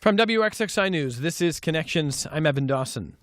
From WXXI News, this is Connections. I'm Evan Dawson.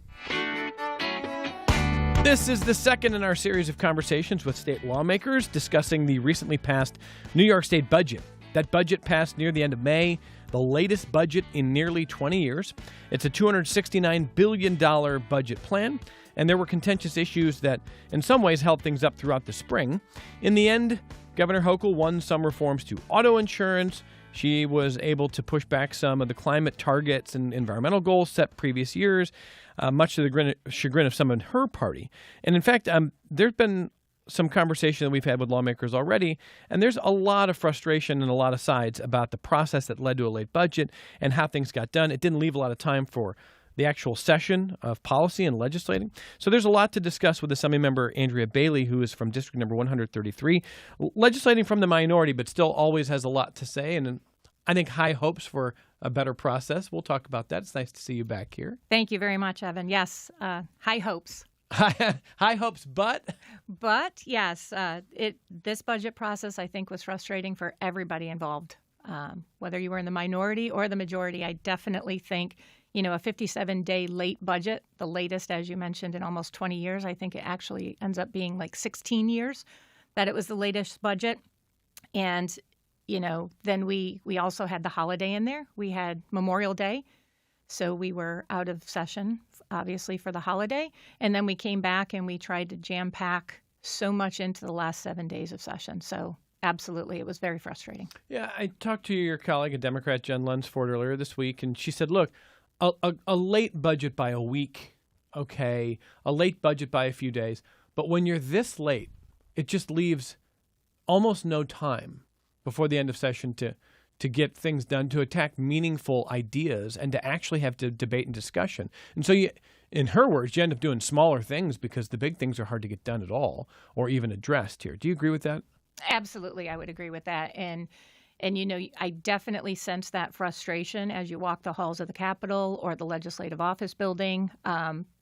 This is the second in our series of conversations with state lawmakers discussing the recently passed New York State budget. That budget passed near the end of May, the latest budget in nearly 20 years. It's a $269 billion budget plan, and there were contentious issues that in some ways held things up throughout the spring. In the end, Governor Hochul won some reforms to auto insurance. She was able to push back some of the climate targets and environmental goals set previous years, much to the chagrin of some in her party. And in fact, there's been some conversation that we've had with lawmakers already, and there's a lot of frustration and a lot of sides about the process that led to a late budget and how things got done. It didn't leave a lot of time for the actual session of policy and legislating. So there's a lot to discuss with Assemblymember Andrea Bailey, who is from District Number 133, legislating from the minority, but still always has a lot to say, and I think high hopes for a better process. We'll talk about that. It's nice to see you back here. Thank you very much, Evan. Yes, high hopes. High hopes, but yes, this budget process, I think, was frustrating for everybody involved. Whether you were in the minority or the majority, I definitely think, a 57-day late budget, the latest, as you mentioned, in almost 20 years. I think it actually ends up being like 16 years that it was the latest budget. And, then we also had the holiday in there. We had Memorial Day. So we were out of session, obviously, for the holiday. And then we came back and we tried to jam pack so much into the last 7 days of session. So absolutely, it was very frustrating. Yeah, I talked to your colleague, a Democrat, Jen Lunsford, earlier this week, and she said, look, a late budget by a week, okay, a late budget by a few days. But when you're this late, it just leaves almost no time before the end of session to get things done, to attack meaningful ideas, and to actually have to debate and discussion. And so, in her words, you end up doing smaller things because the big things are hard to get done at all or even addressed here. Do you agree with that? Absolutely, I would agree with that. And I definitely sense that frustration as you walk the halls of the Capitol or the Legislative Office building.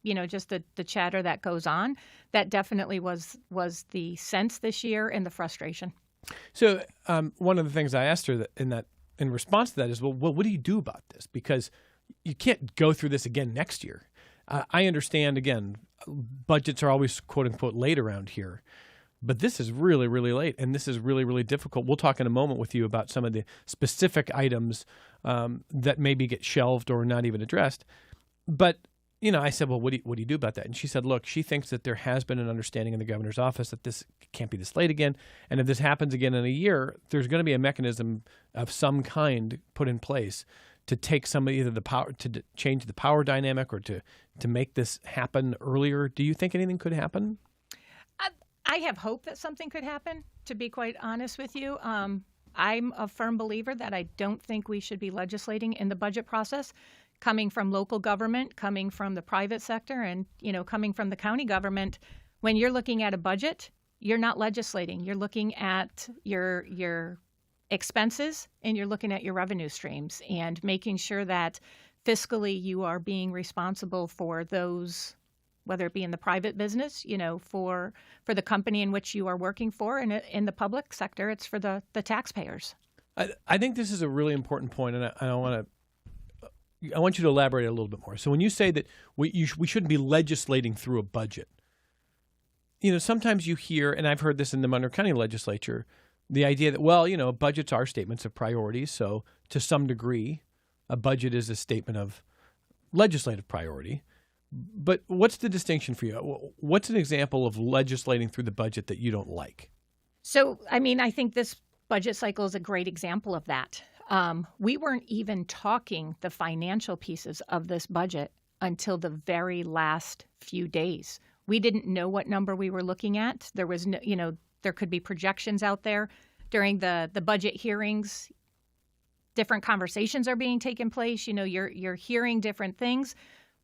Just the chatter that goes on. That definitely was the sense this year, and the frustration. So one of the things I asked her in response to that is, well, what do you do about this? Because you can't go through this again next year. I understand, again, budgets are always, quote unquote, late around here. But this is really, really late, and this is really, really difficult. We'll talk in a moment with you about some of the specific items that maybe get shelved or not even addressed. But I said, well, what do you do about that? And she said, look, she thinks that there has been an understanding in the governor's office that this can't be this late again. And if this happens again in a year, there's going to be a mechanism of some kind put in place to take some of either the power, to change the power dynamic, or to make this happen earlier. Do you think anything could happen? I have hope that something could happen, to be quite honest with you. I'm a firm believer that I don't think we should be legislating in the budget process. Coming from local government, coming from the private sector, and coming from the county government, when you're looking at a budget, you're not legislating. You're looking at your expenses, and you're looking at your revenue streams, and making sure that fiscally you are being responsible for those, whether it be in the private business, for the company in which you are working for, and in the public sector, it's for the taxpayers. I think this is a really important point, and I want you to elaborate a little bit more. So when you say that we shouldn't be legislating through a budget, sometimes you hear, and I've heard this in the Monroe County legislature, the idea that, budgets are statements of priorities. So to some degree, a budget is a statement of legislative priority. But what's the distinction for you? What's an example of legislating through the budget that you don't like? So, I think this budget cycle is a great example of that. We weren't even talking the financial pieces of this budget until the very last few days. We didn't know what number we were looking at. There was no, there could be projections out there during the budget hearings. Different conversations are being taken place. You're hearing different things.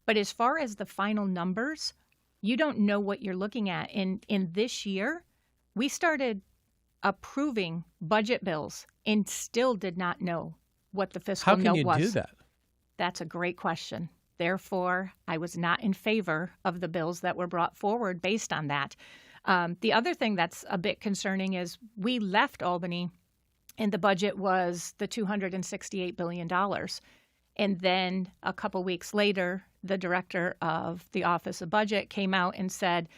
But as far as the final numbers, you don't know what you're looking at. In this year, we started approving budget bills and still did not know what the fiscal note was. How can you do that? That's a great question. Therefore, I was not in favor of the bills that were brought forward based on that. The other thing that's a bit concerning is we left Albany, and the budget was the $268 billion. And then a couple weeks later, the director of the Office of Budget came out and said,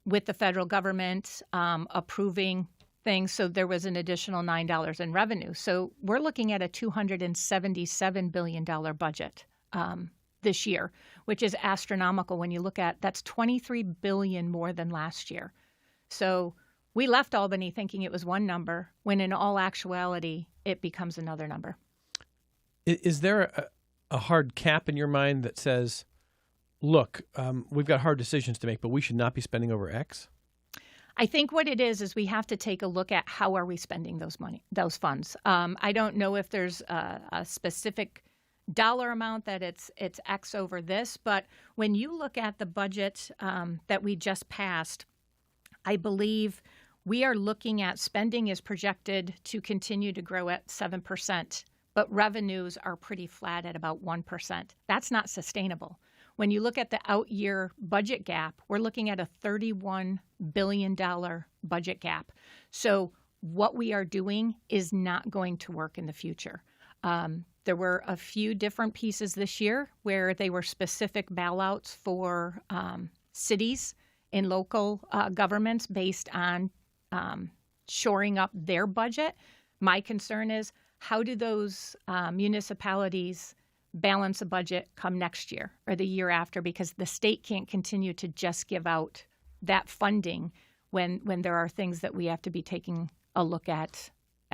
with the federal government approving things, so there was an additional $9 in revenue. So we're looking at a $277 billion budget this year, which is astronomical when you look at that's $23 billion more than last year. So we left Albany thinking it was one number, when in all actuality, it becomes another number. Is there a hard cap in your mind that says, look, we've got hard decisions to make, but we should not be spending over X? I think what it is we have to take a look at how are we spending those funds. I don't know if there's a specific dollar amount that it's X over this, but when you look at the budget that we just passed, I believe we are looking at spending is projected to continue to grow at 7%, but revenues are pretty flat at about 1%. That's not sustainable. When you look at the out-year budget gap, we're looking at a $31 billion budget gap. So what we are doing is not going to work in the future. There were a few different pieces this year where they were specific bailouts for cities and local governments based on shoring up their budget. My concern is, how do those municipalities balance a budget come next year or the year after? Because the state can't continue to just give out that funding when there are things that we have to be taking a look at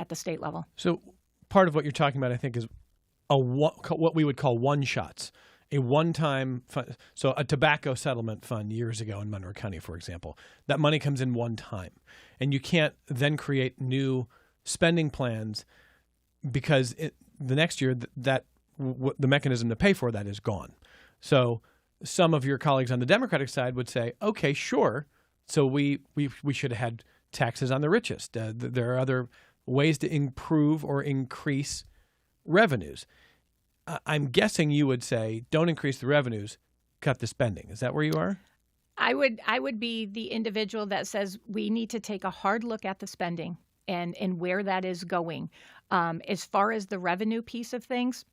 the state level. So part of what you're talking about, I think, is what we would call one-shots, a one-time fund. So a tobacco settlement fund years ago in Monroe County, for example, that money comes in one time. And you can't then create new spending plans because the next year the mechanism to pay for that is gone. So some of your colleagues on the Democratic side would say, okay, sure. So we should have had taxes on the richest. There are other ways to improve or increase revenues. I'm guessing you would say, don't increase the revenues, cut the spending. Is that where you are? I would be the individual that says we need to take a hard look at the spending and where that is going. As far as the revenue piece of things,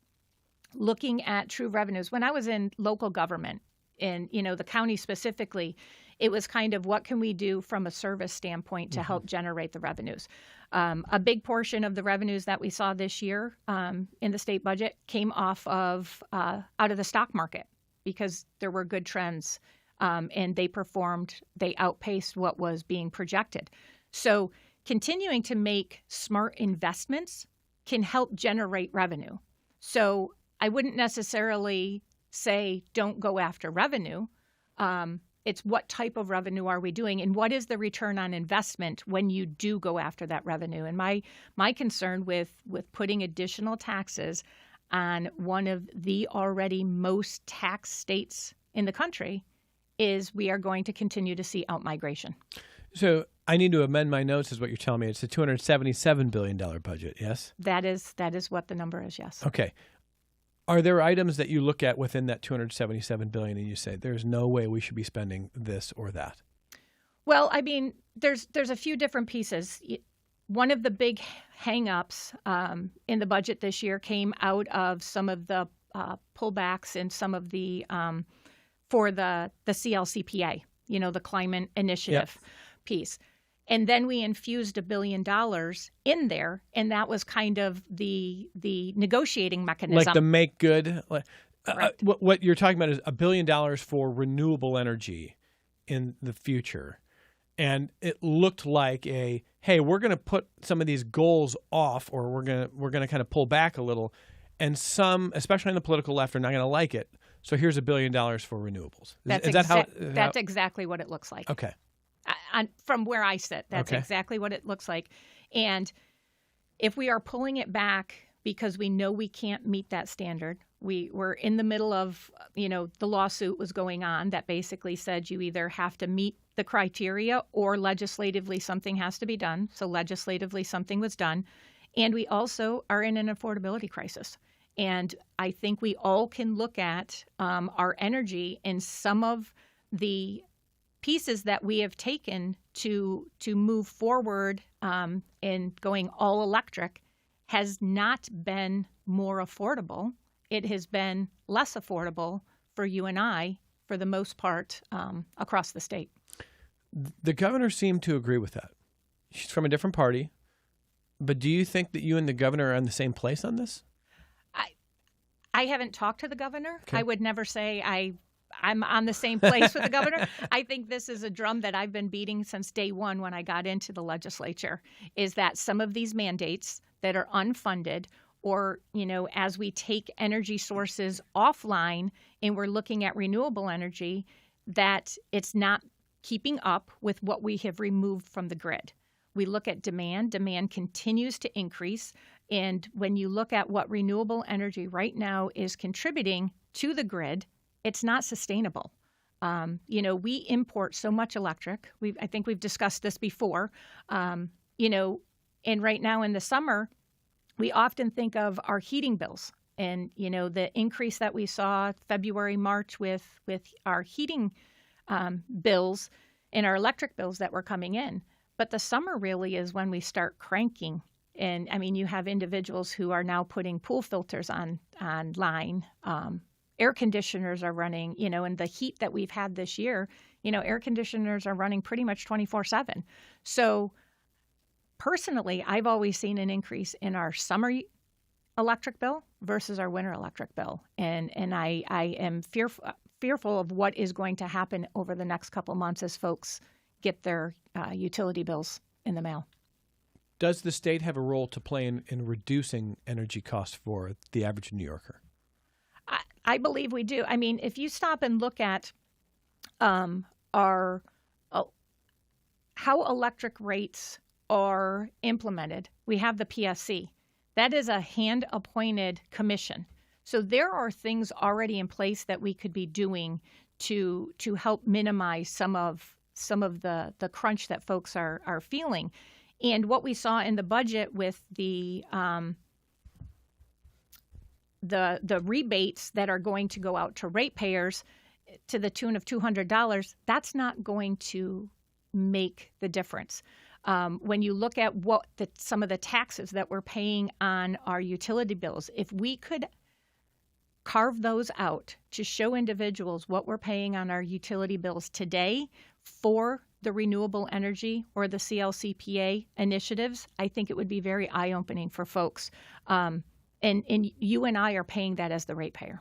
looking at true revenues. When I was in local government, and the county specifically, it was kind of what can we do from a service standpoint to help generate the revenues. A big portion of the revenues that we saw this year in the state budget came off of out of the stock market because there were good trends and they outpaced what was being projected. So continuing to make smart investments can help generate revenue. So I wouldn't necessarily say don't go after revenue. It's what type of revenue are we doing and what is the return on investment when you do go after that revenue? And my concern with putting additional taxes on one of the already most taxed states in the country is we are going to continue to see outmigration. So I need to amend my notes is what you're telling me. It's a $277 billion budget, yes? That is what the number is, yes. Okay. Are there items that you look at within that $277 billion and you say there's no way we should be spending this or that? Well, I mean, there's a few different pieces. One of the big hang-ups in the budget this year came out of some of the pullbacks and some of the for the CLCPA, the climate initiative piece. And then we infused $1 billion in there, and that was kind of the negotiating mechanism. Like the make good. What you're talking about is $1 billion for renewable energy in the future, and it looked like hey, we're going to put some of these goals off, or we're going to kind of pull back a little, and some, especially on the political left, are not going to like it. So here's $1 billion for renewables. That's exactly what it looks like. Okay. From where I sit, that's okay. Exactly what it looks like. And if we are pulling it back because we know we can't meet that standard, we're in the middle of, the lawsuit was going on that basically said you either have to meet the criteria or legislatively something has to be done. So legislatively something was done. And we also are in an affordability crisis. And I think we all can look at our energy and some of the pieces that we have taken to move forward in going all electric has not been more affordable. it has been less affordable for you and I, for the most part, across the state. The governor seemed to agree with that. She's from a different party. But do you think that you and the governor are in the same place on this? I haven't talked to the governor. Okay. I would never say I'm on the same place with the governor. I think this is a drum that I've been beating since day one when I got into the legislature, is that some of these mandates that are unfunded, or, as we take energy sources offline and we're looking at renewable energy, that it's not keeping up with what we have removed from the grid. We look at demand. Demand continues to increase. And when you look at what renewable energy right now is contributing to the grid, it's not sustainable. We import so much electric. I think we've discussed this before. And right now in the summer, we often think of our heating bills and, the increase that we saw February, March with our heating bills and our electric bills that were coming in. But the summer really is when we start cranking. And I mean, you have individuals who are now putting pool filters online. Air conditioners are running, and the heat that we've had this year, air conditioners are running pretty much 24/7. So personally, I've always seen an increase in our summer electric bill versus our winter electric bill. And I am fearful of what is going to happen over the next couple months as folks get their utility bills in the mail. Does the state have a role to play in reducing energy costs for the average New Yorker? I believe we do. I mean, if you stop and look at how electric rates are implemented, we have the PSC. That is a hand-appointed commission. So there are things already in place that we could be doing to help minimize some of the crunch that folks are feeling. And what we saw in the budget with the rebates that are going to go out to ratepayers to the tune of $200, that's not going to make the difference. When you look at some of the taxes that we're paying on our utility bills, if we could carve those out to show individuals what we're paying on our utility bills today for the renewable energy or the CLCPA initiatives, I think it would be very eye-opening for folks. And you and I are paying that as the ratepayer.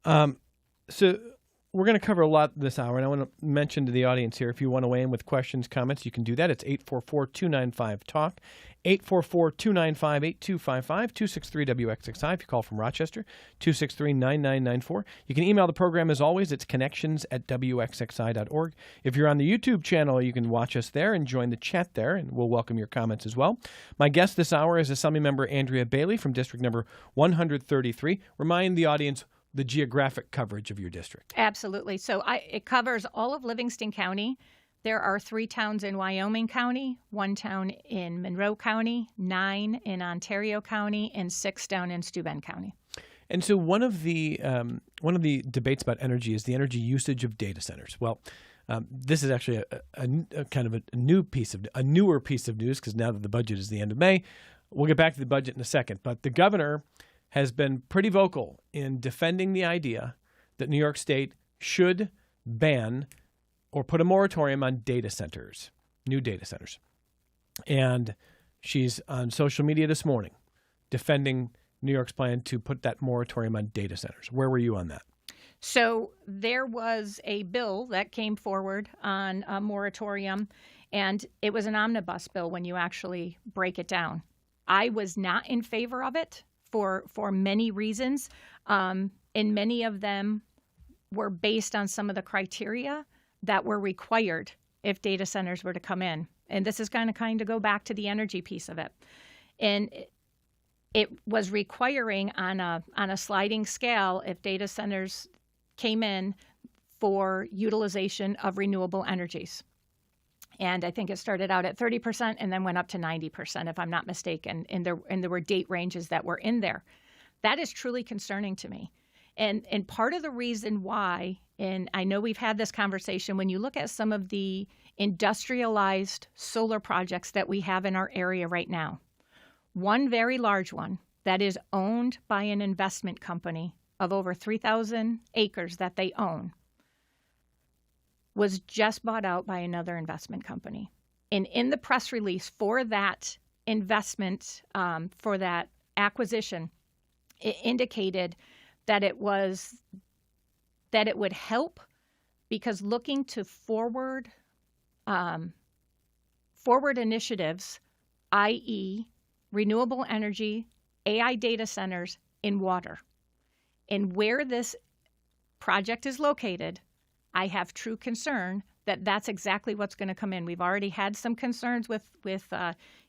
So we're going to cover a lot this hour, and I want to mention to the audience here, if you want to weigh in with questions, comments, you can do that. It's 844-295-TALK, 844-295-8255, 263-WXXI. If you call from Rochester, 263-9994. You can email the program as always. It's connections@wxxi.org. If you're on the YouTube channel, you can watch us there and join the chat there, and we'll welcome your comments as well. My guest this hour is Assemblymember Andrea Bailey from District Number 133. Remind the audience the geographic coverage of your district. Absolutely. So it covers all of Livingston County. There are 3 towns in Wyoming County, 1 town in Monroe County, 9 in Ontario County, and 6 down in Steuben County. And so one of the debates about energy is the energy usage of data centers. Well, this is actually a kind of a newer piece of news, because now that the budget is the end of May, we'll get back to the budget in a second. But the governor has been pretty vocal in defending the idea that New York State should ban or put a moratorium on data centers, new data centers. And she's on social media this morning defending New York's plan to put that moratorium on data centers. Where were you on that? So there was a bill that came forward on a moratorium, and it was an omnibus bill when you actually break it down. I was not in favor of it for many reasons, and many of them were based on some of the criteria that were required if data centers were to come in. And this is going to kind of go back to the energy piece of it. And it was requiring on a sliding scale if data centers came in for utilization of renewable energies. And I think it started out at 30% and then went up to 90%, if I'm not mistaken. And there were date ranges that were in there. That is truly concerning to me. And part of the reason why, and I know we've had this conversation, when you look at some of the industrialized solar projects that we have in our area right now, one very large one that is owned by an investment company of over 3,000 acres that they own was just bought out by another investment company. And in the press release for that investment, for that acquisition, it indicated that it would help because looking to forward initiatives, i.e. renewable energy, AI data centers in water. And where this project is located, I have true concern that that's exactly what's going to come in. We've already had some concerns with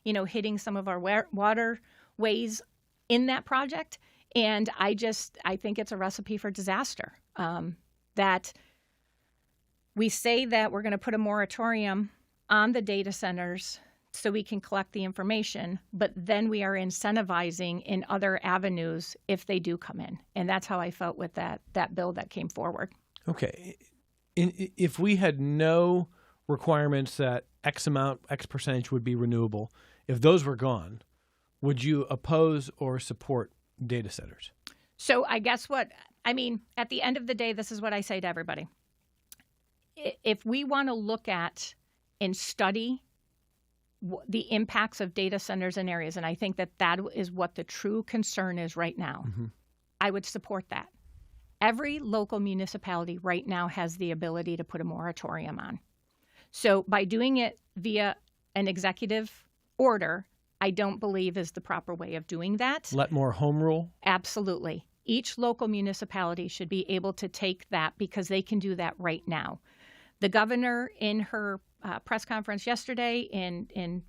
hitting some of our waterways in that project. And I think it's a recipe for disaster. That we say that we're going to put a moratorium on the data centers so we can collect the information, but then we are incentivizing in other avenues if they do come in. And that's how I felt with that bill that came forward. Okay. If we had no requirements that X percentage would be renewable, if those were gone, would you oppose or support data centers? So at the end of the day, this is what I say to everybody. If we want to look at and study the impacts of data centers in areas, and I think that is what the true concern is right now, I would support that. Every local municipality right now has the ability to put a moratorium on. So by doing it via an executive order, I don't believe is the proper way of doing that. Let more home rule? Absolutely. Each local municipality should be able to take that because they can do that right now. The governor in her press conference yesterday in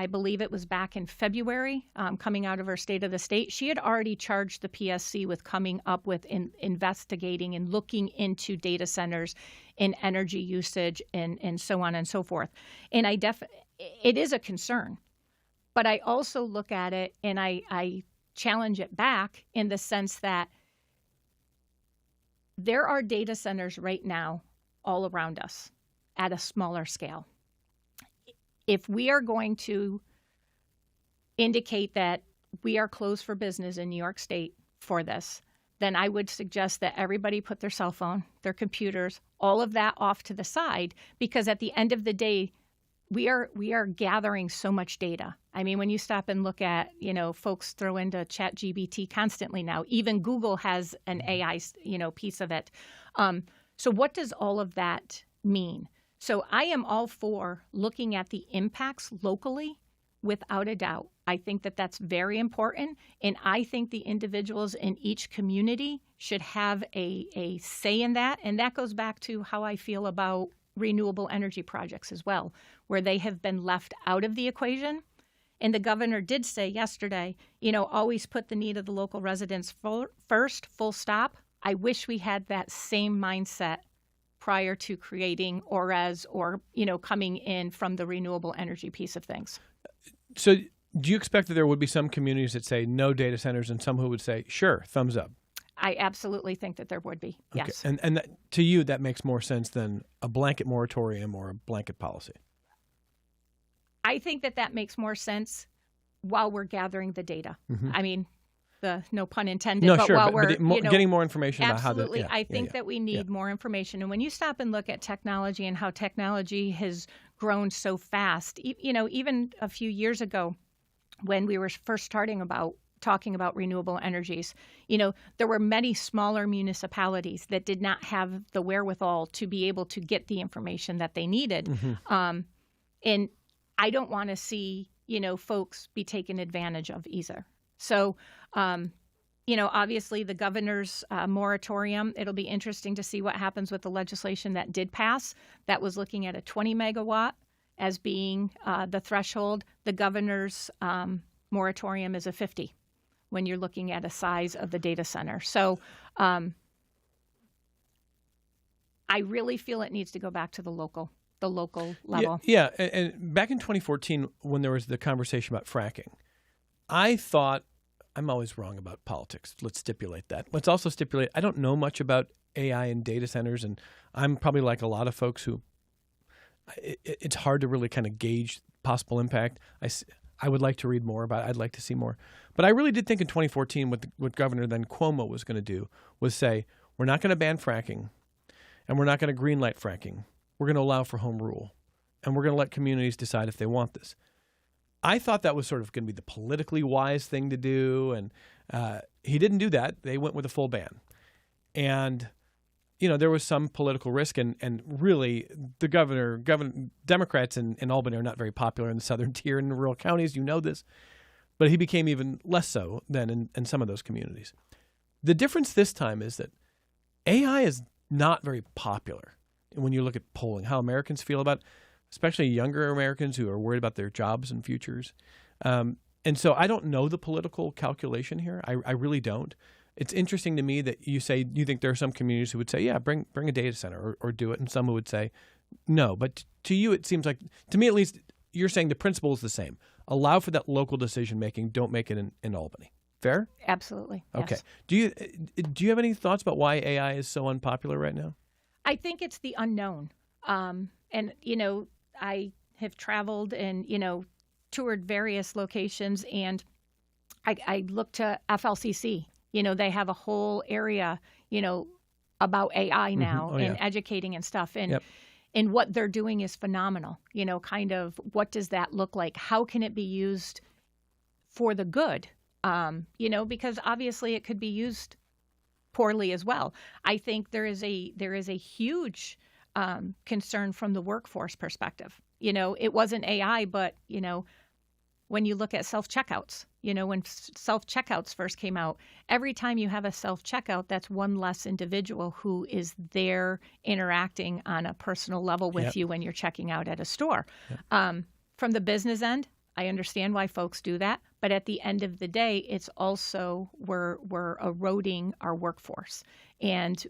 I believe it was back in February, coming out of her State of the State, she had already charged the PSC with coming up with investigating and looking into data centers and energy usage and so on and so forth. And it is a concern. But I also look at it and I challenge it back in the sense that there are data centers right now all around us at a smaller scale. If we are going to indicate that we are closed for business in New York State for this, then I would suggest that everybody put their cell phone, their computers, all of that off to the side, because at the end of the day, we are gathering so much data. I mean, when you stop and look at, folks throw into ChatGPT constantly now. Even Google has an AI, piece of it. So what does all of that mean? So I am all for looking at the impacts locally, without a doubt. I think that that's very important, and I think the individuals in each community should have a say in that, and that goes back to how I feel about renewable energy projects as well, where they have been left out of the equation. And the governor did say yesterday, always put the need of the local residents first, full stop. I wish we had that same mindset prior to creating ORES or coming in from the renewable energy piece of things. So do you expect that there would be some communities that say no data centers and some who would say, sure, thumbs up? I absolutely think that there would be, yes. Okay. And to you, that makes more sense than a blanket moratorium or a blanket policy? I think that makes more sense while we're gathering the data. Mm-hmm. I mean, no pun intended. No, but sure, while but we're getting more information absolutely, about how I think that we need more information. And when you stop and look at technology and how technology has grown so fast, even a few years ago when we were first talking about renewable energies, there were many smaller municipalities that did not have the wherewithal to be able to get the information that they needed. Mm-hmm. And I don't want to see, folks be taken advantage of either. So, obviously the governor's moratorium, it'll be interesting to see what happens with the legislation that did pass that was looking at a 20 megawatt as being the threshold. The governor's moratorium is a 50 when you're looking at a size of the data center. So I really feel it needs to go back to the local level. Yeah. And back in 2014, when there was the conversation about fracking, I thought, I'm always wrong about politics. Let's stipulate that. Let's also stipulate, I don't know much about AI and data centers, and I'm probably like a lot of folks who it's hard to really kind of gauge possible impact. I would like to read more about it. I'd like to see more. But I really did think in 2014 what Governor then Cuomo was going to do was say, we're not going to ban fracking, and we're not going to greenlight fracking. We're going to allow for home rule, and we're going to let communities decide if they want this. I thought that was sort of going to be the politically wise thing to do, and he didn't do that. They went with a full ban. And there was some political risk, and really the Democrats in Albany are not very popular in the southern tier in the rural counties. You know this. But he became even less so than in some of those communities. The difference this time is that AI is not very popular when you look at polling, how Americans feel about it, especially younger Americans who are worried about their jobs and futures. And so I don't know the political calculation here. I really don't. It's interesting to me that you say you think there are some communities who would say, yeah, bring a data center or do it, and some who would say no. But to you, it seems like, to me at least, you're saying the principle is the same. Allow for that local decision making. Don't make it in Albany. Fair? Absolutely. Okay. Yes. Do you have any thoughts about why AI is so unpopular right now? I think it's the unknown. And I have traveled and toured various locations, and I look to FLCC. They have a whole area, about AI now and educating and stuff. And what they're doing is phenomenal. Kind of what does that look like? How can it be used for the good? Because obviously it could be used poorly as well. I think there is a huge concern from the workforce perspective. It wasn't AI, but when you look at self-checkouts, when self-checkouts first came out, every time you have a self-checkout, that's one less individual who is there interacting on a personal level with you when you're checking out at a store. From the business end, I understand why folks do that, but at the end of the day, it's also we're eroding our workforce, and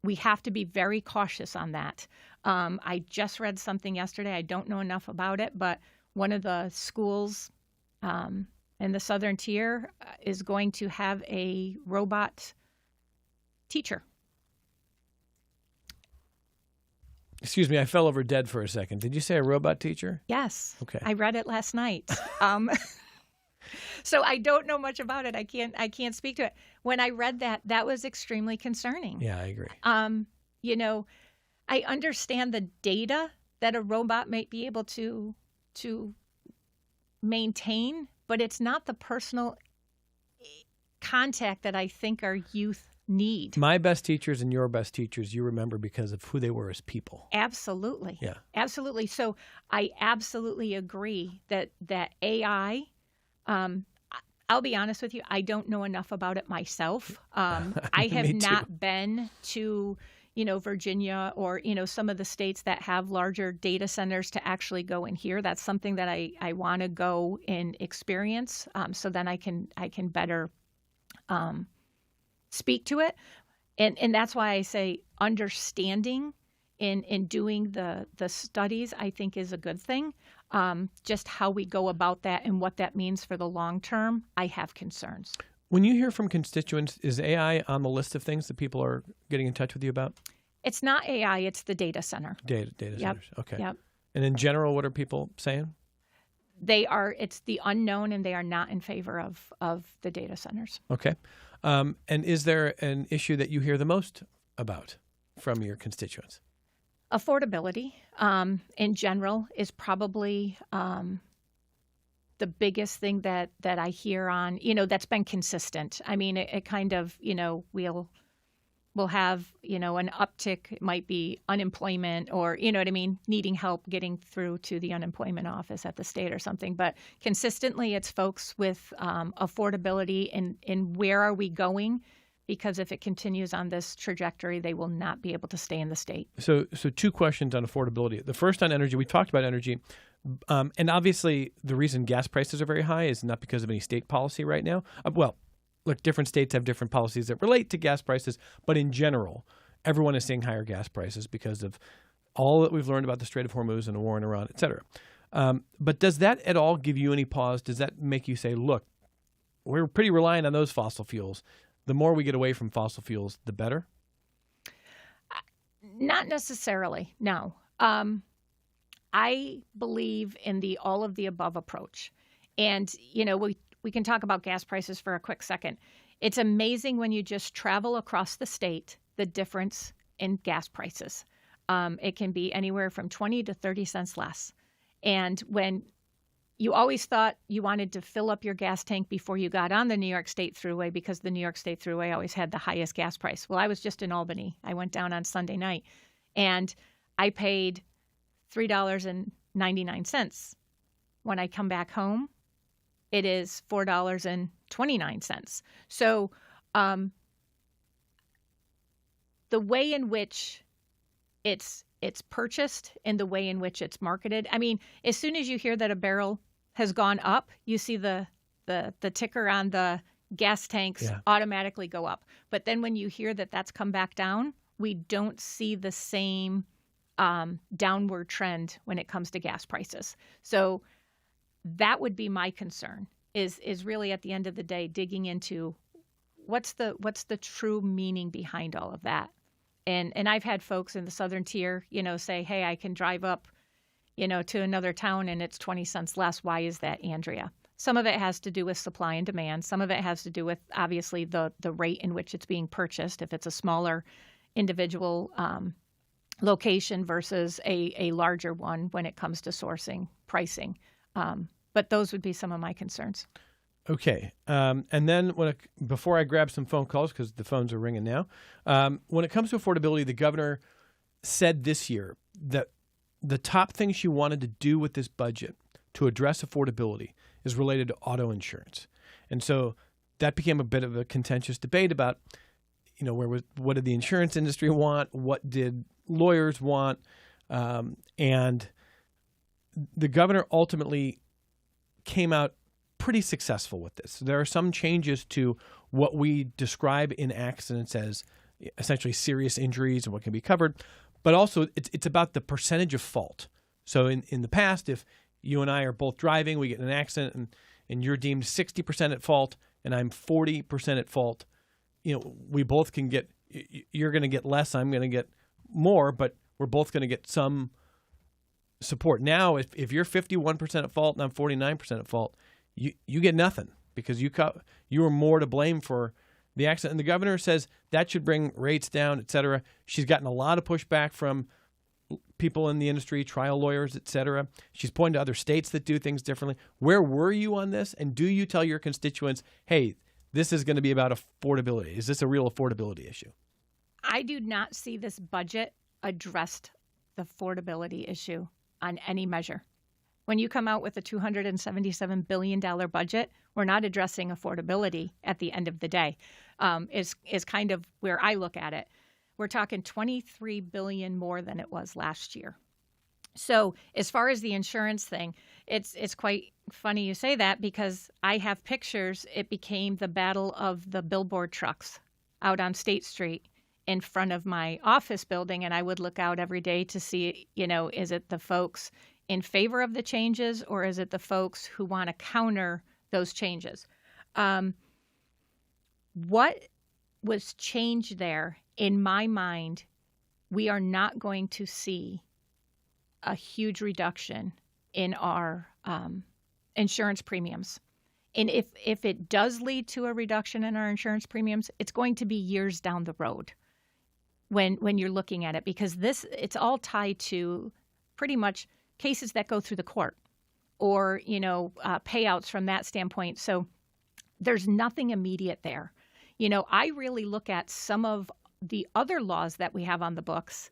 we have to be very cautious on that. I just read something yesterday. I don't know enough about it, but one of the schools in the southern tier is going to have a robot teacher. Excuse me, I fell over dead for a second. Did you say a robot teacher? Yes. Okay. I read it last night. So I don't know much about it. I can't speak to it. When I read that was extremely concerning. Yeah, I agree. I understand the data that a robot might be able to maintain, but it's not the personal contact that I think our youth need. My best teachers and your best teachers, you remember because of who they were as people. Absolutely. Yeah. Absolutely. So I absolutely agree that AI, I'll be honest with you, I don't know enough about it myself. I have not been to Virginia or, some of the states that have larger data centers to actually go in here. That's something that I want to go and experience, so then I can better speak to it. And that's why I say understanding in doing the studies, I think, is a good thing. Just how we go about that and what that means for the long term, I have concerns. When you hear from constituents, is AI on the list of things that people are getting in touch with you about? It's not AI, it's the data center. Data centers. Okay. Yep. And in general, what are people saying? It's the unknown, and they are not in favor of the data centers. Okay. And is there an issue that you hear the most about from your constituents? Affordability, in general, is probably the biggest thing that I hear on, that's been consistent. I mean, it kind of, we'll have, an uptick. It might be unemployment or, needing help getting through to the unemployment office at the state or something. But consistently, it's folks with affordability and where are we going? Because if it continues on this trajectory, they will not be able to stay in the state. So two questions on affordability. The first on energy. We talked about energy. And obviously, the reason gas prices are very high is not because of any state policy right now. Look, different states have different policies that relate to gas prices. But in general, everyone is seeing higher gas prices because of all that we've learned about the Strait of Hormuz and the war in Iran, et cetera. But does that at all give you any pause? Does that make you say, look, we're pretty reliant on those fossil fuels. The more we get away from fossil fuels, the better? Not necessarily, no. I believe in the all of the above approach. And, we can talk about gas prices for a quick second. It's amazing when you just travel across the state, the difference in gas prices. It can be anywhere from 20 to 30 cents less. And when you always thought you wanted to fill up your gas tank before you got on the New York State Thruway because the New York State Thruway always had the highest gas price. Well, I was just in Albany. I went down on Sunday night and I paid $3.99. When I come back home, it is $4.29. So the way in which it's purchased and the way in which it's marketed. I mean, as soon as you hear that a barrel has gone up, you see the ticker on the gas tanks automatically go up. But then when you hear that that's come back down, we don't see the same downward trend when it comes to gas prices. So that would be my concern is really at the end of the day digging into what's the true meaning behind all of that. And I've had folks in the Southern Tier, say, hey, I can drive up, to another town and it's 20 cents less. Why is that, Andrea? Some of it has to do with supply and demand. Some of it has to do with, obviously, the rate in which it's being purchased. If it's a smaller individual location versus a larger one when it comes to sourcing, pricing. But those would be some of my concerns. Okay. And then before I grab some phone calls, because the phones are ringing now, when it comes to affordability, the governor said this year that the top thing she wanted to do with this budget to address affordability is related to auto insurance. And so that became a bit of a contentious debate about, what did the insurance industry want? What did lawyers want? And the governor ultimately came out pretty successful with this. There are some changes to what we describe in accidents as essentially serious injuries and what can be covered, but also it's about the percentage of fault. So in the past, if you and I are both driving, we get in an accident and you're deemed 60% at fault and I'm 40% at fault, we both can get, you're going to get less, I'm going to get more, but we're both going to get some support. Now, if you're 51% at fault and I'm 49% at fault, you get nothing because you were more to blame for the accident. And the governor says that should bring rates down, et cetera. She's gotten a lot of pushback from people in the industry, trial lawyers, et cetera. She's pointing to other states that do things differently. Where were you on this? And do you tell your constituents, hey, this is going to be about affordability? Is this a real affordability issue? I do not see this budget addressed the affordability issue on any measure. When you come out with a $277 billion budget, we're not addressing affordability at the end of the day, is kind of where I look at it. We're talking $23 billion more than it was last year. So as far as the insurance thing, it's quite funny you say that because I have pictures. It became the battle of the billboard trucks out on State Street in front of my office building, and I would look out every day to see, is it the folks in favor of the changes or is it the folks who want to counter those changes? What was changed there, in my mind, we are not going to see a huge reduction in our insurance premiums. And if it does lead to a reduction in our insurance premiums, it's going to be years down the road when you're looking at it, because it's all tied to pretty much cases that go through the court or, payouts from that standpoint. So there's nothing immediate there. I really look at some of the other laws that we have on the books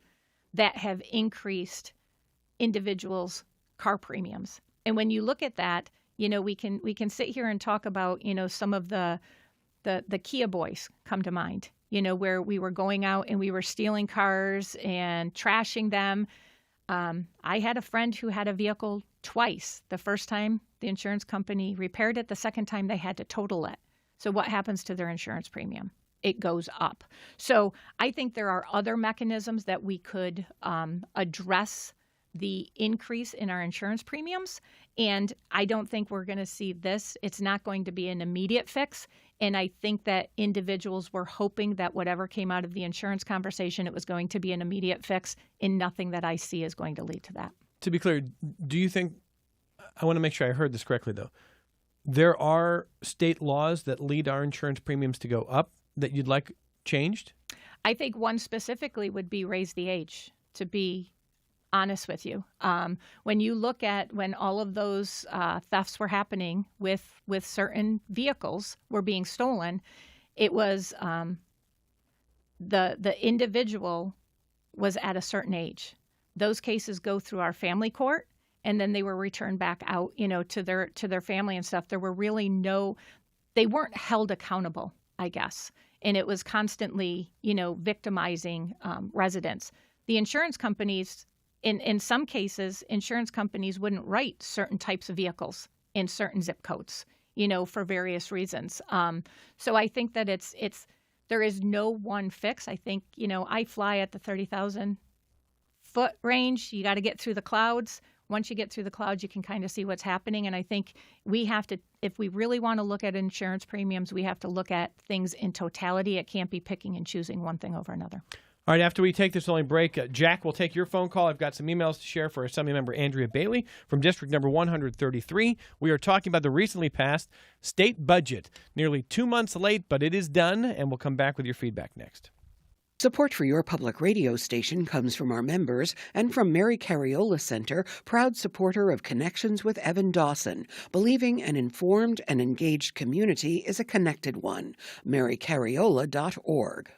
that have increased individuals' car premiums. And when you look at that, we can sit here and talk about, some of the Kia boys come to mind, where we were going out and we were stealing cars and trashing them. I had a friend who had a vehicle twice. The first time the insurance company repaired it, the second time they had to total it. So what happens to their insurance premium? It goes up. So I think there are other mechanisms that we could address the increase in our insurance premiums. And I don't think we're going to see this. It's not going to be an immediate fix. And I think that individuals were hoping that whatever came out of the insurance conversation, it was going to be an immediate fix, and nothing that I see is going to lead to that. To be clear, do you think, I want to make sure I heard this correctly though, there are state laws that lead our insurance premiums to go up that you'd like changed? I think one specifically would be raise the age, to be honest with you. When you look at when all of those thefts were happening with certain vehicles were being stolen, it was the individual was at a certain age. Those cases go through our family court, and then they were returned back out, to their family and stuff. There were really they weren't held accountable, I guess. And it was constantly, victimizing residents. The insurance companies, in some cases, insurance companies wouldn't write certain types of vehicles in certain zip codes, for various reasons. So I think that there is no one fix. I think, I fly at the 30,000 foot range. You got to get through the clouds. Once you get through the clouds, you can kind of see what's happening. And I think we have to, if we really want to look at insurance premiums, we have to look at things in totality. It can't be picking and choosing one thing over another. All right, after we take this only break, Jack will take your phone call. I've got some emails to share for Assemblymember Andrea Bailey from District Number 133. We are talking about the recently passed state budget. Nearly 2 months late, but it is done, and we'll come back with your feedback next. Support for your public radio station comes from our members and from Mary Cariola Center, proud supporter of Connections with Evan Dawson, believing an informed and engaged community is a connected one. marycariola.org.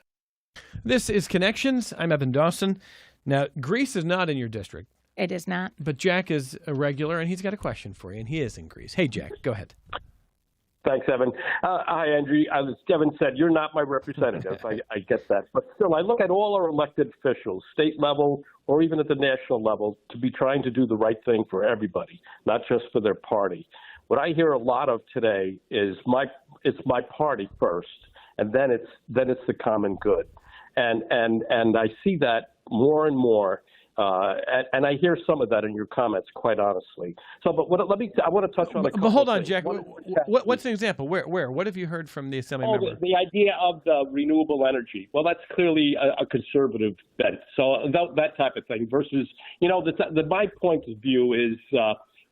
This is Connections. I'm Evan Dawson. Now, Greece is not in your district. It is not. But Jack is a regular, and he's got a question for you, and he is in Greece. Hey, Jack, go ahead. Thanks, Evan. Hi, Andrew. As Kevin said, you're not my representative. I get that. But still, I look at all our elected officials, state level or even at the national level, to be trying to do the right thing for everybody, not just for their party. What I hear a lot of today is it's my party first, and then it's the common good. And I see that more and more. And I hear some of that in your comments, quite honestly. So, but I want to touch on a couple. But hold on, things. Jack. What's an example? Where? What have you heard from the Assembly member? The idea of the renewable energy. Well, that's clearly a conservative bent. So that type of thing versus, my point of view is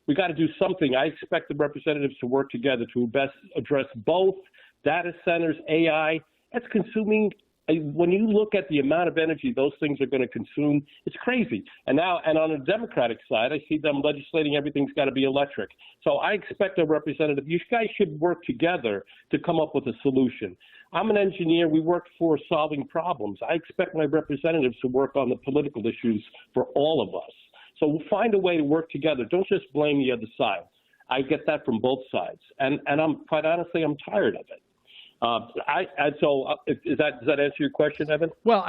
we got to do something. I expect the representatives to work together to best address both data centers, AI. That's consuming. When you look at the amount of energy those things are going to consume, it's crazy. And on the Democratic side, I see them legislating everything's got to be electric. So I expect a representative. You guys should work together to come up with a solution. I'm an engineer. We work for solving problems. I expect my representatives to work on the political issues for all of us. So we'll find a way to work together. Don't just blame the other side. I get that from both sides. And I'm quite honestly, I'm tired of it. Does that answer your question, Evan? Well,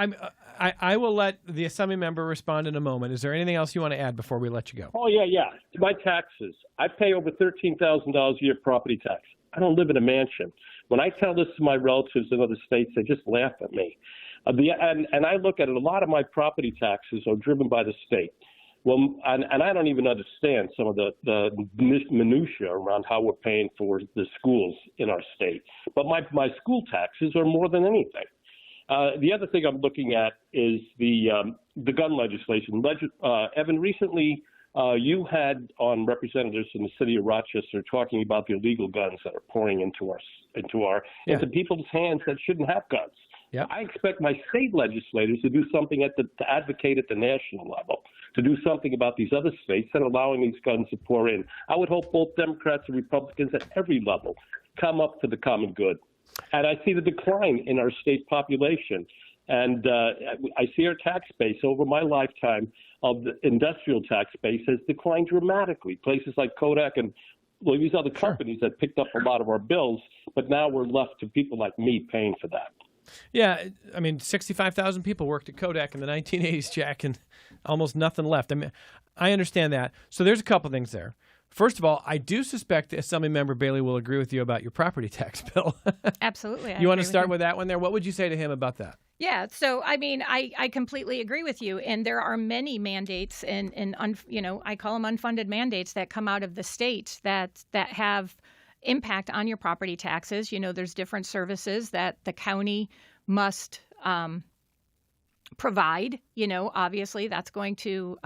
I will let the Assembly member respond in a moment. Is there anything else you want to add before we let you go? Oh, yeah. My taxes. I pay over $13,000 a year property tax. I don't live in a mansion. When I tell this to my relatives in other states, they just laugh at me. And I look at it, a lot of my property taxes are driven by the state. Well, and I don't even understand some of the minutia around how we're paying for the schools in our state. But my school taxes are more than anything. The other thing I'm looking at is the gun legislation. Evan, recently you had on representatives in the city of Rochester talking about the illegal guns that are pouring into into people's hands that shouldn't have guns. Yep. I expect my state legislators to do something to advocate at the national level, to do something about these other states that are allowing these guns to pour in. I would hope both Democrats and Republicans at every level come up for the common good. And I see the decline in our state population. And I see our tax base over my lifetime of the industrial tax base has declined dramatically. Places like Kodak and these other companies that picked up a lot of our bills, but now we're left to people like me paying for that. Yeah, 65,000 people worked at Kodak in the 1980s, Jack, and almost nothing left. I understand that. So there's a couple things there. First of all, I do suspect Assemblymember Bailey will agree with you about your property tax bill. Absolutely. You want to start with that one there? What would you say to him about that? Yeah, so I completely agree with you, and there are many mandates, and I call them unfunded mandates that come out of the state that have impact on your property taxes. There's different services that the county must provide. Obviously that's going to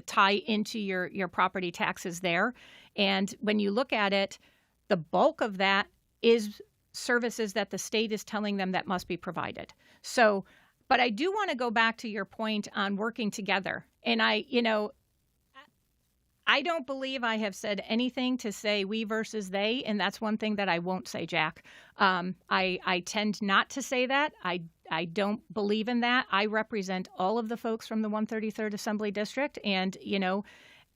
tie into your property taxes there. And when you look at it, The bulk of that is services that the state is telling them that must be provided. So, but I do want to go back to your point on working together. And I don't believe I have said anything to say we versus they, and that's one thing that I won't say, Jack. I tend not to say that. I don't believe in that. I represent all of the folks from the 133rd Assembly District, and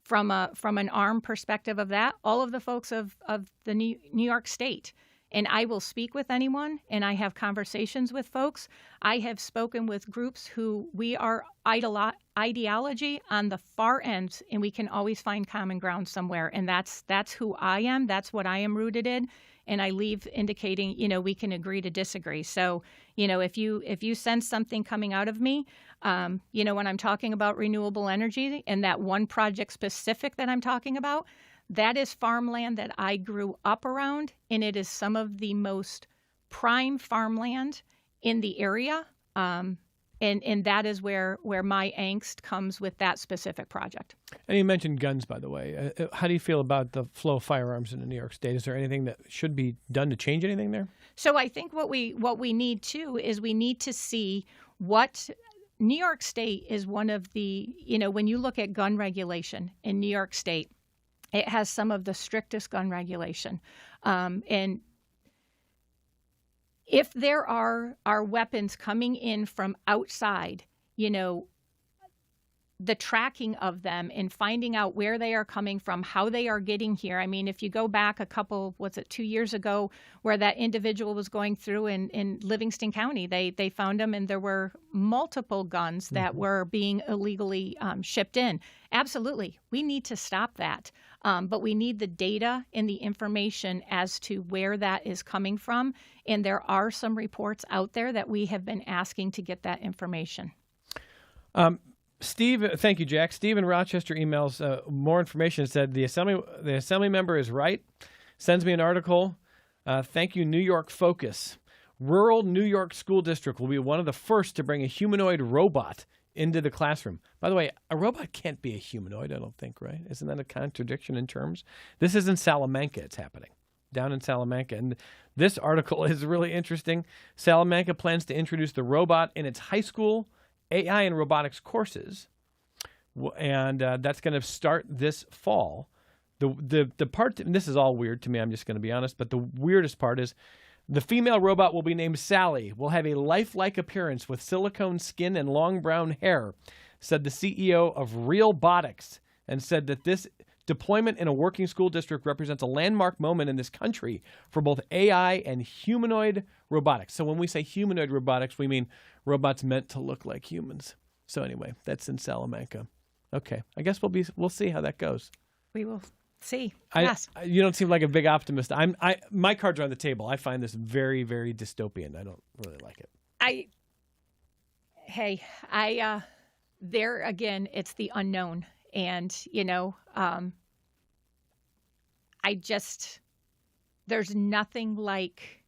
from an arm perspective of that, all of the folks of the New York State. And I will speak with anyone, and I have conversations with folks. I have spoken with groups who we are ideology on the far ends, and we can always find common ground somewhere. And that's who I am. That's what I am rooted in. And I leave indicating, we can agree to disagree. So, if you sense something coming out of me, when I'm talking about renewable energy and that one project specific that I'm talking about, that is farmland that I grew up around, and it is some of the most prime farmland in the area. And that is where my angst comes with that specific project. And you mentioned guns, by the way. How do you feel about the flow of firearms in New York State? Is there anything that should be done to change anything there? So I think what we need too is we need to see what New York State is one of the, when you look at gun regulation in New York State, it has some of the strictest gun regulation. And if there are weapons coming in from outside, the tracking of them and finding out where they are coming from, how they are getting here. I mean, if you go back 2 years ago, where that individual was going through in Livingston County, they found them, and there were multiple guns that were being illegally shipped in. Absolutely. We need to stop that. But we need the data and the information as to where that is coming from. And there are some reports out there that we have been asking to get that information. Steve, thank you, Jack. Steve in Rochester emails more information. Said the assembly member is right. Sends me an article. Thank you, New York Focus. Rural New York School District will be one of the first to bring a humanoid robot into the classroom. By the way, a robot can't be a humanoid, I don't think, right? Isn't that a contradiction in terms? This is in Salamanca. It's happening down in Salamanca. And this article is really interesting. Salamanca plans to introduce the robot in its high school AI and robotics courses, and that's going to start this fall. The part, and this is all weird to me, I'm just going to be honest, but the weirdest part is the female robot will be named Sally, will have a lifelike appearance with silicone skin and long brown hair, said the CEO of Realbotics, and said that this deployment in a working school district represents a landmark moment in this country for both AI and humanoid robotics. So when we say humanoid robotics, we mean robots meant to look like humans. So anyway, that's in Salamanca. Okay, I guess we'll see how that goes. We will see. Yes. You don't seem like a big optimist. My cards are on the table. I find this very, very dystopian. I don't really like it. There again, it's the unknown. And, there's nothing like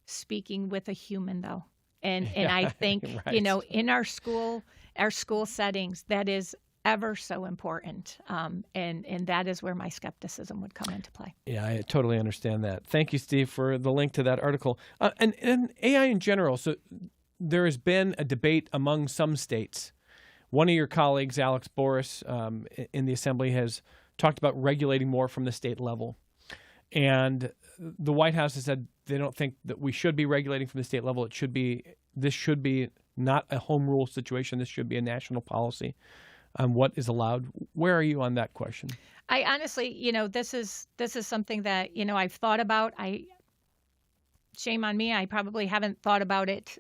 speaking with a human, though. And I think, right. In our school settings, that is ever so important. And that is where my skepticism would come into play. Yeah, I totally understand that. Thank you, Steve, for the link to that article. And AI in general, so there has been a debate among some states. One of your colleagues, Alex Boris, in the Assembly, has talked about regulating more from the state level. And the White House has said they don't think that we should be regulating from the state level. This should be not a home rule situation. This should be a national policy on what is allowed. Where are you on that question? I honestly, this is something that, I've thought about. Shame on me, I probably haven't thought about it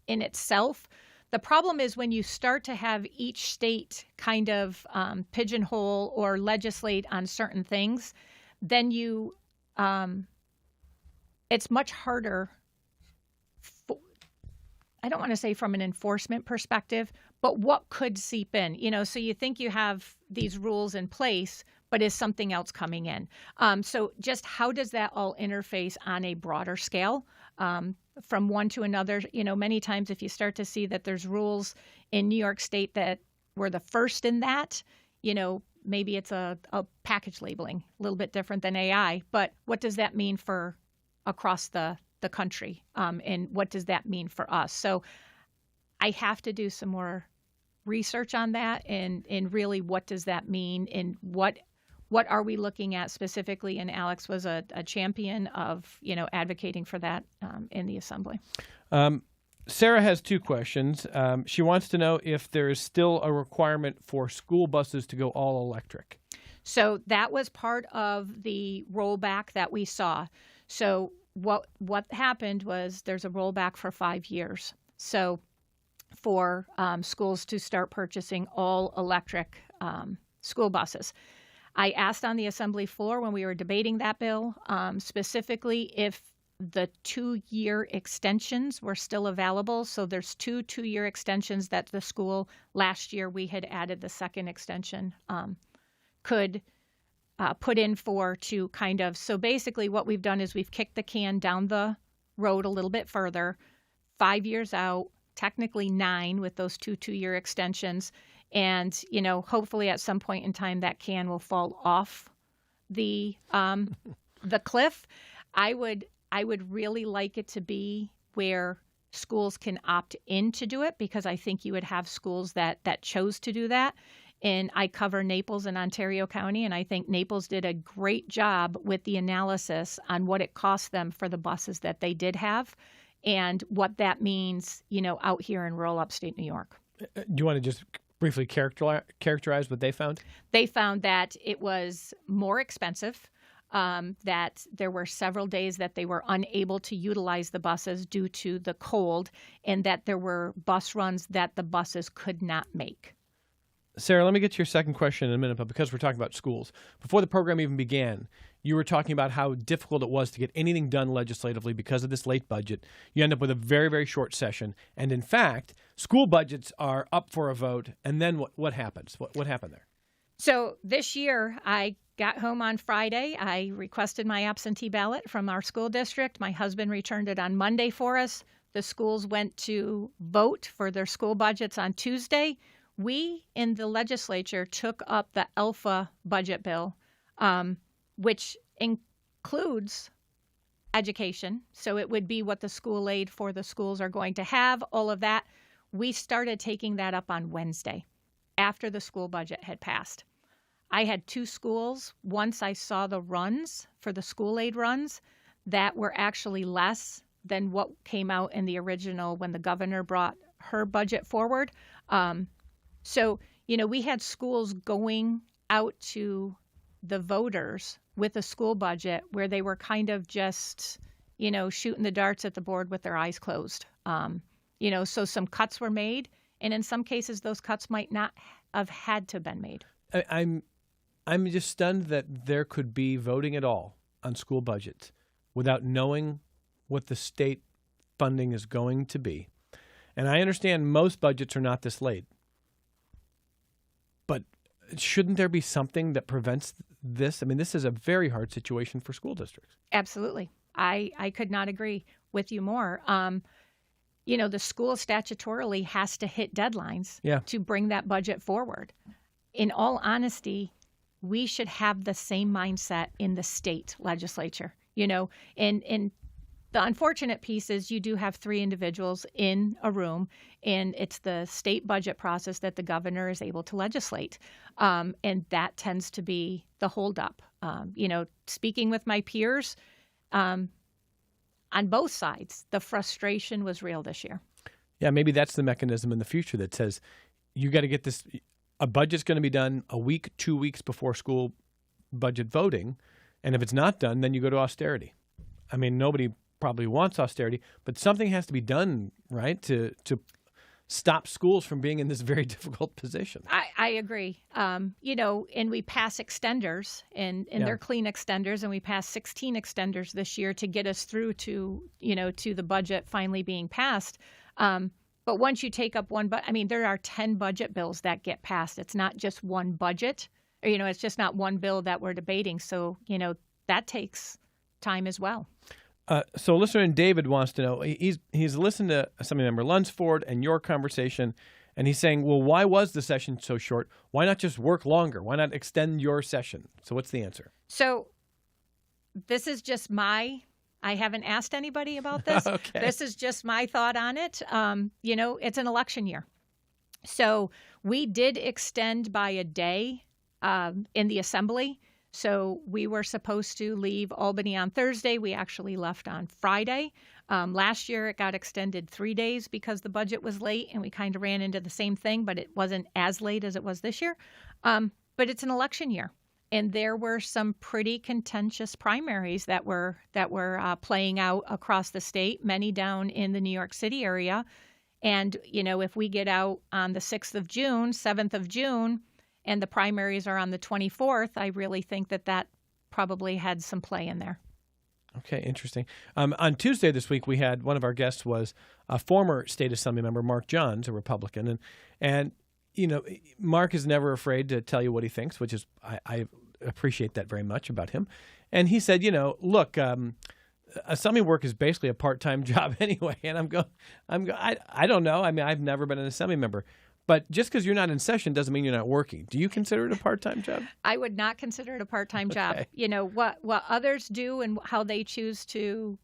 in itself. The problem is when you start to have each state kind of pigeonhole or legislate on certain things, then it's much harder. I don't want to say from an enforcement perspective, but what could seep in? So you think you have these rules in place, but is something else coming in? So just how does that all interface on a broader scale? From one to another, many times if you start to see that there's rules in New York State that were the first in that, maybe it's a package labeling, a little bit different than AI, but what does that mean for across the country? And what does that mean for us? So I have to do some more research on that and really what does that mean and what are we looking at specifically? And Alex was a champion of, advocating for that in the Assembly. Sarah has two questions. She wants to know if there is still a requirement for school buses to go all electric. So that was part of the rollback that we saw. So what happened was there's a rollback for 5 years. So for schools to start purchasing all electric school buses. I asked on the Assembly floor when we were debating that bill, specifically if the 2-year extensions were still available. So there's 2-year extensions that the school last year we had added the second extension could put in for to kind of. So basically what we've done is we've kicked the can down the road a little bit further, 5 years out, technically 9 with those 2-year extensions. And, hopefully at some point in time that can will fall off the cliff. I would really like it to be where schools can opt in to do it, because I think you would have schools that chose to do that. And I cover Naples and Ontario County, and I think Naples did a great job with the analysis on what it cost them for the buses that they did have and what that means, out here in rural upstate New York. Do you want to just briefly characterize what they found? They found that it was more expensive, that there were several days that they were unable to utilize the buses due to the cold, and that there were bus runs that the buses could not make. Sarah, let me get to your second question in a minute, but because we're talking about schools, before the program even began, you were talking about how difficult it was to get anything done legislatively because of this late budget. You end up with a very, very short session. And in fact, school budgets are up for a vote. And then what happens? What happened there? So this year, I got home on Friday. I requested my absentee ballot from our school district. My husband returned it on Monday for us. The schools went to vote for their school budgets on Tuesday. We in the legislature took up the Alpha budget bill, which includes education. So it would be what the school aid for the schools are going to have, all of that. We started taking that up on Wednesday after the school budget had passed. I had 2 schools. Once I saw the runs for the school aid runs that were actually less than what came out in the original when the governor brought her budget forward. So, we had schools going out to the voters with a school budget where they were kind of just, shooting the darts at the board with their eyes closed. So some cuts were made, and in some cases those cuts might not have had to have been made. I'm just stunned that there could be voting at all on school budgets without knowing what the state funding is going to be. And I understand most budgets are not this late. But shouldn't there be something that prevents this? I mean, this is a very hard situation for school districts. Absolutely. I could not agree with you more. The school statutorily has to hit deadlines to bring that budget forward. In all honesty, we should have the same mindset in the state legislature, and the unfortunate piece is you do have 3 individuals in a room, and it's the state budget process that the governor is able to legislate. And that tends to be the holdup. Speaking with my peers on both sides, the frustration was real this year. Yeah, maybe that's the mechanism in the future that says you got to get this. A budget's going to be done a week, 2 weeks before school budget voting. And if it's not done, then you go to austerity. I mean, nobody probably wants austerity, but something has to be done, right, to stop schools from being in this very difficult position. I agree. And we pass extenders, and they're clean extenders, and we passed 16 extenders this year to get us through to the budget finally being passed. But once you take up one, there are 10 budget bills that get passed. It's not just one budget, or, it's just not one bill that we're debating. So, that takes time as well. So listener David wants to know, he's listened to Assemblymember Lunsford and your conversation, And he's saying, well, why was the session so short? Why not just work longer? Why not extend your session? So what's the answer? So this is just I haven't asked anybody about this. Okay. This is just my thought on it. It's an election year. So we did extend by a day in the assembly. So we were supposed to leave Albany on Thursday. We actually left on Friday. Last year, it got extended 3 days because the budget was late, and we kind of ran into the same thing, but it wasn't as late as it was this year. But it's an election year, and there were some pretty contentious primaries that were playing out across the state, many down in the New York City area. And, if we get out on the 6th of June, 7th of June, and the primaries are on the 24th, I really think that probably had some play in there. Okay, interesting. On Tuesday this week, we had one of our guests was a former state assembly member, Mark Johns, a Republican, and Mark is never afraid to tell you what he thinks, which is I appreciate that very much about him. And he said, look, assembly work is basically a part-time job anyway. And I don't know. I mean, I've never been an assembly member. But just because you're not in session doesn't mean you're not working. Do you consider it a part-time job? I would not consider it a part-time job. What others do and how they choose to,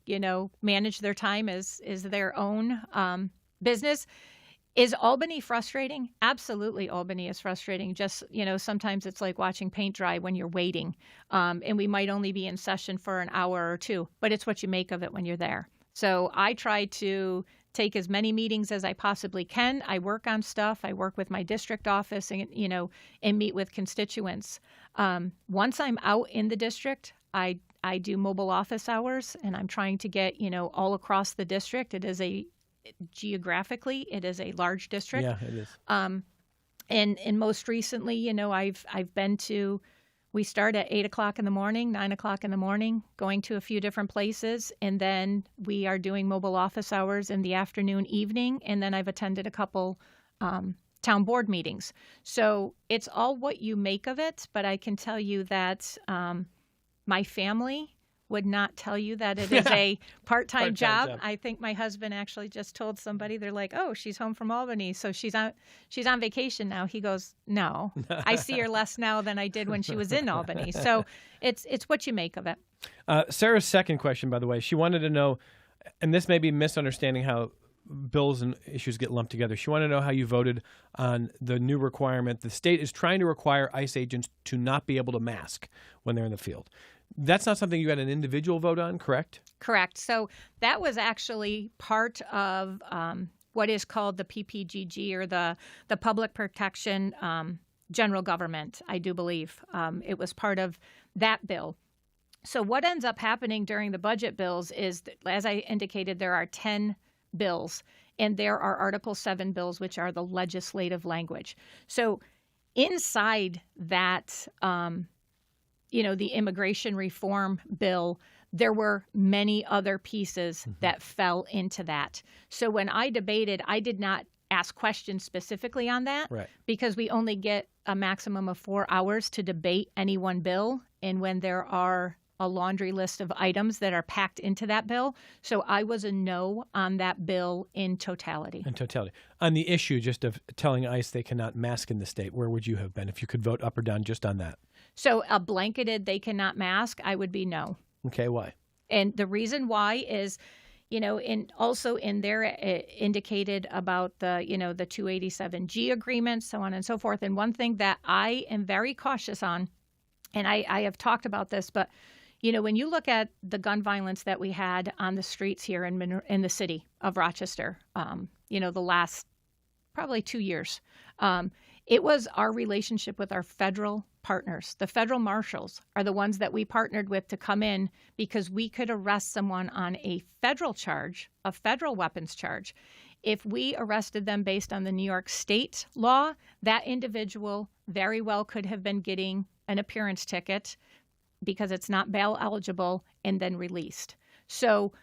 manage their time is their own business. Is Albany frustrating? Absolutely, Albany is frustrating. Just, sometimes it's like watching paint dry when you're waiting. And we might only be in session for an hour or two, but it's what you make of it when you're there. So I try to take as many meetings as I possibly can. I work on stuff. I work with my district office and meet with constituents. Once I'm out in the district, I do mobile office hours, and I'm trying to get, all across the district. Geographically, it is a large district. Yeah, it is. And most recently, I've been to, we start at 8 o'clock in the morning, 9 o'clock in the morning, going to a few different places. And then we are doing mobile office hours in the afternoon, evening. And then I've attended a couple town board meetings. So it's all what you make of it. But I can tell you that my family would not tell you that it is a part-time job. I think my husband actually just told somebody, they're like, oh, she's home from Albany, so she's on vacation now. He goes, no, I see her less now than I did when she was in Albany. So it's what you make of it. Sarah's second question, by the way, she wanted to know, and this may be misunderstanding how bills and issues get lumped together. She wanted to know how you voted on the new requirement. The state is trying to require ICE agents to not be able to mask when they're in the field. That's not something you had an individual vote on, correct? Correct. So that was actually part of what is called the PPGG, or the Public Protection General Government, I do believe. It was part of that bill. So what ends up happening during the budget bills is, that, as I indicated, there are 10 bills, and there are Article 7 bills, which are the legislative language. So inside that the immigration reform bill, there were many other pieces that fell into that. So when I debated, I did not ask questions specifically on that, right, because we only get a maximum of 4 hours to debate any one bill. And when there are a laundry list of items that are packed into that bill. So I was a no on that bill in totality. On the issue just of telling ICE they cannot mask in the state, where would you have been if you could vote up or down just on that? So a blanketed they cannot mask, I would be no. Okay, why? And the reason why is, also in there it indicated about the 287G agreement, so on and so forth. And one thing that I am very cautious on, and I have talked about this, but when you look at the gun violence that we had on the streets here in the city of Rochester, the last probably 2 years, it was our relationship with our federal partners. The federal marshals are the ones that we partnered with to come in, because we could arrest someone on a federal charge, a federal weapons charge. If we arrested them based on the New York State law, that individual very well could have been getting an appearance ticket because it's not bail eligible, and then released. So,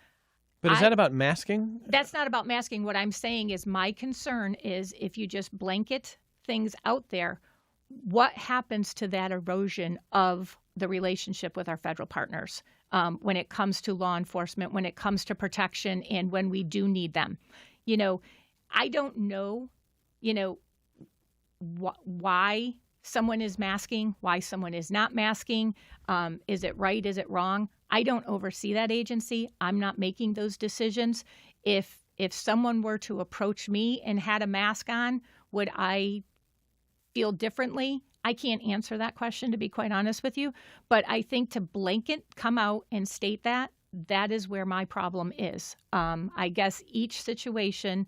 but is that about masking? That's not about masking. What I'm saying is, my concern is, if you just blanket things out there, what happens to that erosion of the relationship with our federal partners when it comes to law enforcement, when it comes to protection, and when we do need them? I don't know why someone is masking, why someone is not masking. Is it right? Is it wrong? I don't oversee that agency. I'm not making those decisions. If someone were to approach me and had a mask on, would I feel differently? I can't answer that question, to be quite honest with you. But I think to blanket come out and state that is where my problem is. I guess each situation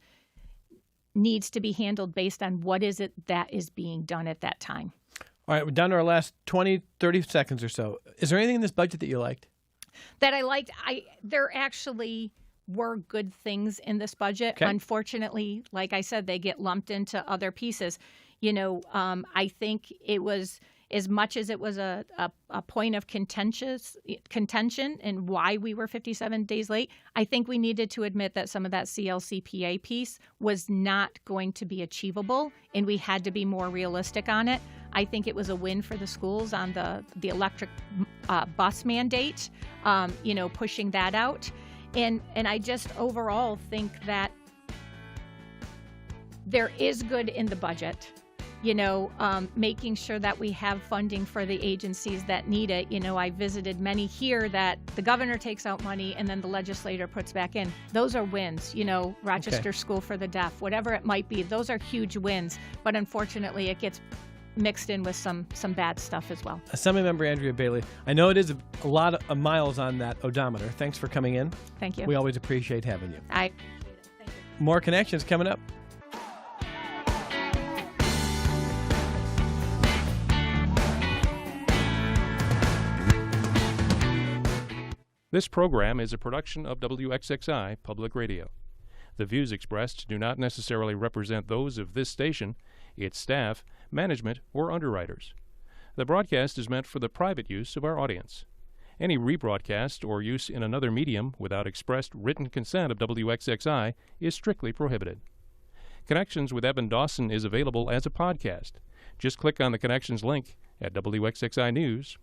needs to be handled based on what is it that is being done at that time. All right, we're down to our last 20, 30 seconds or so. Is there anything in this budget that you liked? That I liked? There actually were good things in this budget. Okay. Unfortunately, like I said, they get lumped into other pieces. I think it was, as much as it was a point of contention and why we were 57 days late, I think we needed to admit that some of that CLCPA piece was not going to be achievable, and we had to be more realistic on it. I think it was a win for the schools on the electric bus mandate, pushing that out. And I just overall think that there is good in the budget. Making sure that we have funding for the agencies that need it. I visited many here that the governor takes out money and then the legislator puts back in. Those are wins. Rochester School for the Deaf, whatever it might be. Those are huge wins. But unfortunately, it gets mixed in with some bad stuff as well. Assemblymember Andrea Bailey, I know it is a lot of miles on that odometer. Thanks for coming in. Thank you. We always appreciate having you. I appreciate it. Thank you. More connections coming up. This program is a production of WXXI Public Radio. The views expressed do not necessarily represent those of this station, its staff, management, or underwriters. The broadcast is meant for the private use of our audience. Any rebroadcast or use in another medium without expressed written consent of WXXI is strictly prohibited. Connections with Evan Dawson is available as a podcast. Just click on the Connections link at WXXInews.org.